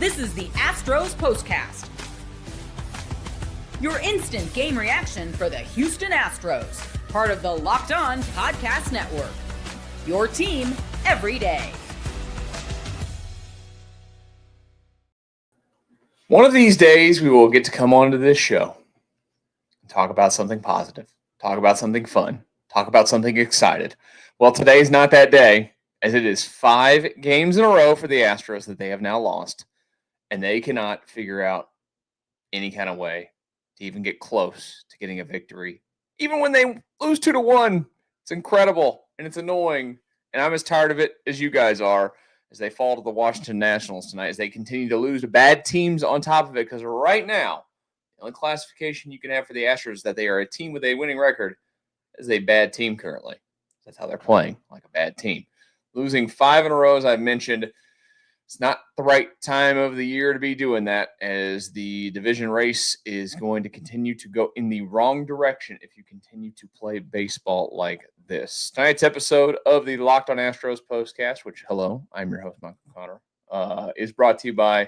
This is the Astros Postcast, your instant game reaction for the Houston Astros, part of the Locked On Podcast Network, your team every day. One of these days, we will get to come onto this show and talk about something positive, talk about something fun, talk about something excited. Well, today's not that day, as it is 5 games in a row for the Astros that they have now lost, and they cannot figure out any kind of way to even get close to getting a victory. Even when they lose 2-1, it's incredible, and it's annoying, and I'm as tired of it as you guys are, as they fall to the Washington Nationals tonight, as they continue to lose to bad teams on top of it, because right now, the only classification you can have for the Astros is that they are a team with a winning record is a bad team currently. That's how they're playing, like a bad team. Losing 5 in a row, as I mentioned. It's not the right time of the year to be doing that, as the division race is going to continue to go in the wrong direction if you continue to play baseball like this. Tonight's episode of the Locked On Astros Postcast, which, hello, I'm your host, Michael Connor, is brought to you by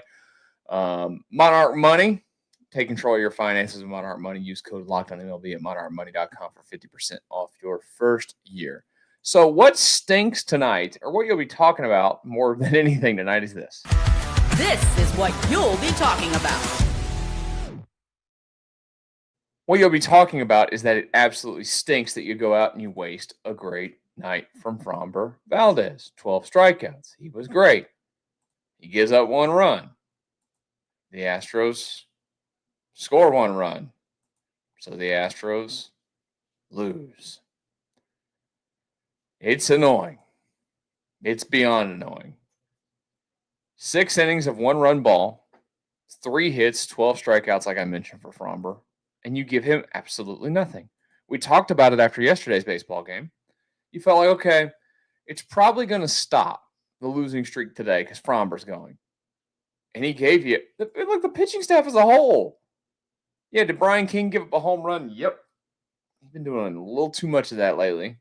Monarch Money. Take control of your finances with Monarch Money. Use code LOCKEDONMLB at monarchmoney.com for 50% off your first year. So what stinks tonight, or what you'll be talking about more than anything tonight, is this. This is what you'll be talking about. What you'll be talking about is that it absolutely stinks that you go out and you waste a great night from Framber Valdez. 12 strikeouts. He was great. He gives up 1 run. The Astros score 1 run. So the Astros lose. It's annoying. It's beyond annoying. 6 innings of 1-run ball, 3 hits, 12 strikeouts, like I mentioned, for Framber, and you give him absolutely nothing. We talked about it after yesterday's baseball game. You felt like, okay, it's probably going to stop the losing streak today because Framber's going. And he gave you, look, the pitching staff as a whole. Yeah, did Brian King give up a home run? Yep. He's been doing a little too much of that lately.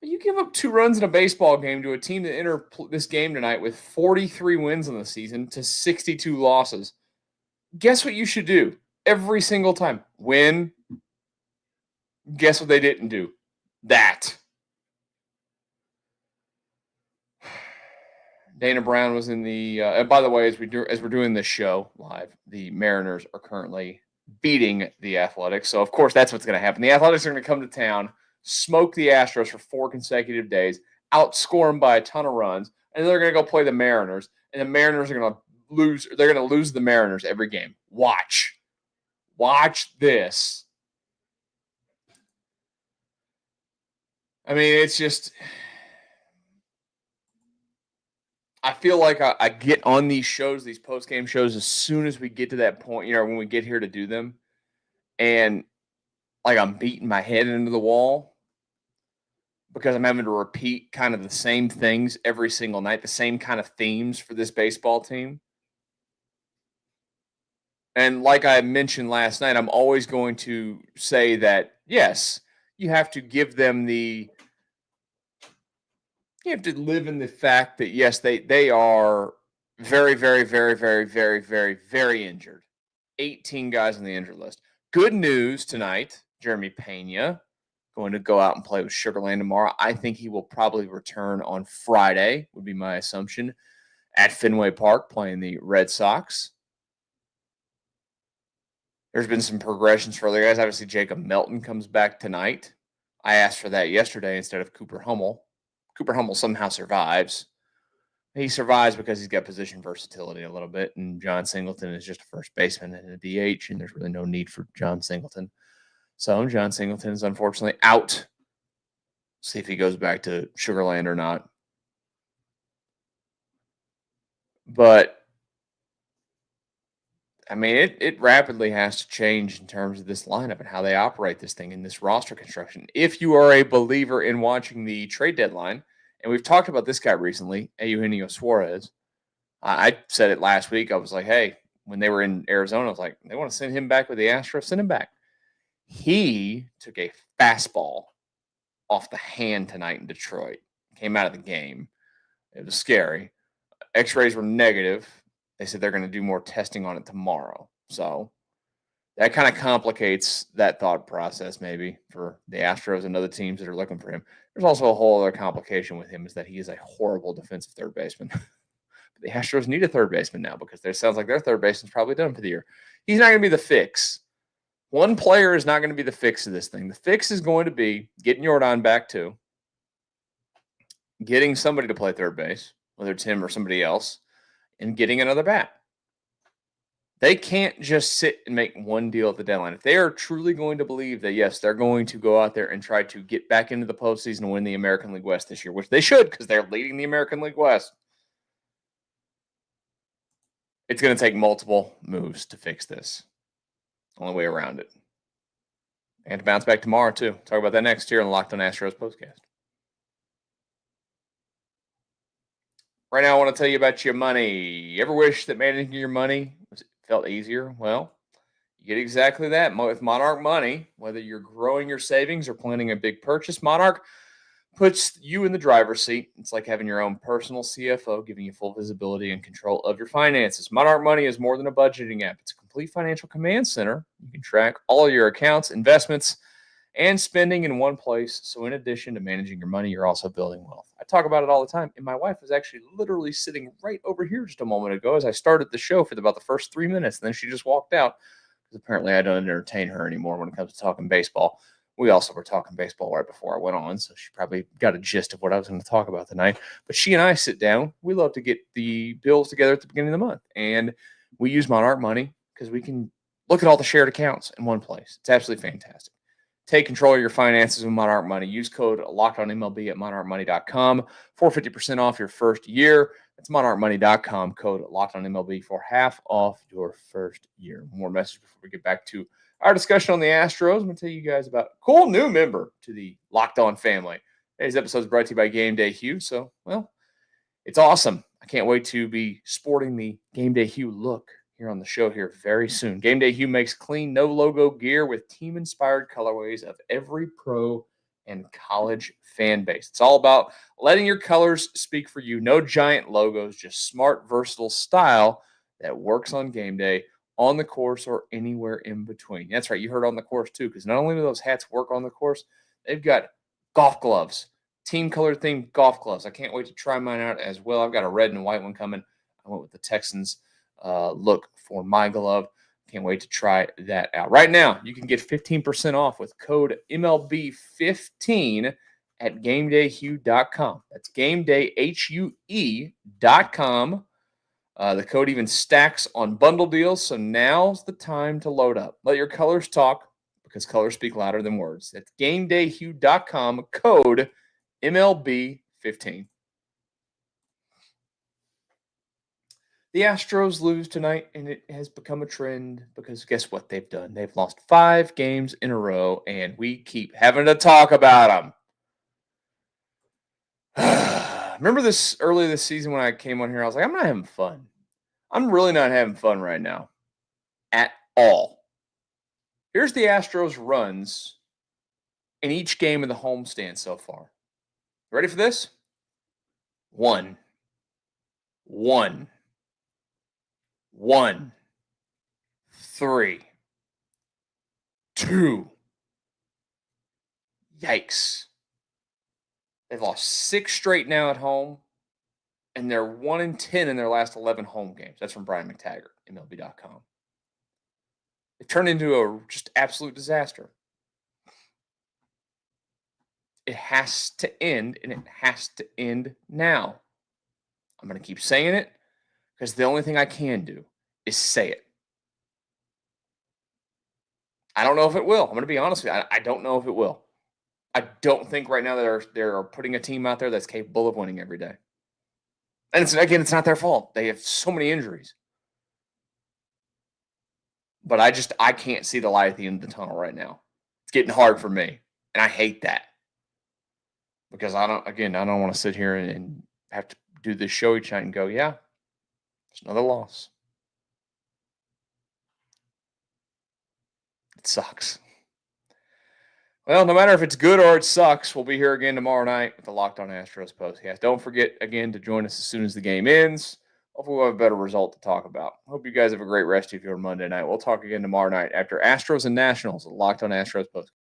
But you give up 2 runs in a baseball game to a team that entered this game tonight with 43 wins in the season to 62 losses. Guess what you should do every single time? Win. Guess what they didn't do? That. Dana Brown was in the by the way, as we're doing this show live, the Mariners are currently beating the Athletics. So, of course, that's what's going to happen. The Athletics are going to come to town, smoke the Astros for 4 consecutive days, outscore them by a ton of runs, and they're going to go play the Mariners, and the Mariners are going to lose. They're going to lose the Mariners every game. Watch this. I mean, it's just, I feel like I get on these shows, these post-game shows, as soon as we get to that point, when we get here to do them, and like I'm beating my head into the wall because I'm having to repeat kind of the same things every single night, the same kind of themes for this baseball team. And like I mentioned last night, I'm always going to say that, yes, you have to give them you have to live in the fact that, yes, they are very, very, very, very, very, very, very injured. 18 guys on the injured list. Good news tonight, Jeremy Pena going to go out and play with Sugarland tomorrow. I think he will probably return on Friday, would be my assumption, at Fenway Park playing the Red Sox. There's been some progressions for other guys. Obviously, Jacob Melton comes back tonight. I asked for that yesterday instead of Cooper Hummel. Cooper Hummel somehow survives. He survives because he's got position versatility a little bit, and John Singleton is just a first baseman and a DH, and there's really no need for John Singleton. So John Singleton is unfortunately out. See if he goes back to Sugarland or not. But, I mean, it rapidly has to change in terms of this lineup and how they operate this thing in this roster construction. If you are a believer in watching the trade deadline, and we've talked about this guy recently, Eugenio Suarez. I said it last week. I was like, hey, when they were in Arizona, I was like, they want to send him back with the Astros, send him back. He took a fastball off the hand tonight in Detroit. Came out of the game. It was scary. X-rays were negative. They said they're going to do more testing on it tomorrow. So that kind of complicates that thought process maybe for the Astros and other teams that are looking for him. There's also a whole other complication with him is that he is a horrible defensive third baseman. The Astros need a third baseman now because it sounds like their third baseman's probably done for the year. He's not going to be the fix. One player is not going to be the fix of this thing. The fix is going to be getting Jordan back too, getting somebody to play third base, whether it's him or somebody else, and getting another bat. They can't just sit and make one deal at the deadline. If they are truly going to believe that, yes, they're going to go out there and try to get back into the postseason and win the American League West this year, which they should because they're leading the American League West, it's going to take multiple moves to fix this. Only way around it. And to bounce back tomorrow, too. Talk about that next here on the Locked On Astros Postcast. Right now, I want to tell you about your money. You ever wish that managing your money felt easier? Well, you get exactly that with Monarch Money. Whether you're growing your savings or planning a big purchase, Monarch puts you in the driver's seat. It's like having your own personal CFO, giving you full visibility and control of your finances. Monarch Money is more than a budgeting app. It's a complete financial command center. You can track all of your accounts, investments, and spending in one place. So in addition to managing your money, you're also building wealth. I talk about it all the time. And my wife was actually literally sitting right over here just a moment ago as I started the show for about the first 3 minutes. And then she just walked out because apparently I don't entertain her anymore when it comes to talking baseball. We also were talking baseball right before I went on, so she probably got a gist of what I was going to talk about tonight. But she and I sit down. We love to get the bills together at the beginning of the month. And we use Monarch Money because we can look at all the shared accounts in one place. It's absolutely fantastic. Take control of your finances with Monarch Money. Use code LOCKEDONMLB at monarchmoney.com for 50% off your first year. That's monarchmoney.com, code LOCKEDONMLB for half off your first year. More message before we get back to our discussion on the Astros. I'm going to tell you guys about a cool new member to the Locked On family. Today's episode is brought to you by Gameday Hue. So, well, it's awesome. I can't wait to be sporting the Gameday Hue look here on the show here very soon. Gameday Hue makes clean, no-logo gear with team-inspired colorways of every pro and college fan base. It's all about letting your colors speak for you. No giant logos, just smart, versatile style that works on game day, on the course, or anywhere in between. That's right. You heard on the course, too, because not only do those hats work on the course, they've got golf gloves, team color themed golf gloves. I can't wait to try mine out as well. I've got a red and white one coming. I went with the Texans look for my glove. Can't wait to try that out. Right now, you can get 15% off with code MLB15 at GamedayHue.com. That's GamedayHue.com. The code even stacks on bundle deals, so now's the time to load up. Let your colors talk, because colors speak louder than words. That's GamedayHue.com, code MLB15. The Astros lose tonight, and it has become a trend because guess what they've done? They've lost 5 games in a row, and we keep having to talk about them. Remember this early this season when I came on here? I was like, I'm not having fun. I'm really not having fun right now at all. Here's the Astros runs in each game of the homestand so far. Ready for this? 1, 3, 2. Yikes. They've lost 6 straight now at home, and they're 1-10 in their last 11 home games. That's from Brian McTaggart, MLB.com. It turned into a just absolute disaster. It has to end, and it has to end now. I'm going to keep saying it because the only thing I can do is say it. I don't know if it will. I'm going to be honest with you. I don't know if it will. I don't think right now they're putting a team out there that's capable of winning every day. And it's not their fault. They have so many injuries. But I can't see the light at the end of the tunnel right now. It's getting hard for me. And I hate that. Because I don't want to sit here and have to do this show each night and go, yeah, it's another loss. It sucks. Well, no matter if it's good or it sucks, we'll be here again tomorrow night with the Locked On Astros Postcast. Don't forget, again, to join us as soon as the game ends. hopefully we'll have a better result to talk about. Hope you guys have a great rest of your Monday night. We'll talk again tomorrow night after Astros and Nationals, Locked On Astros Postcast.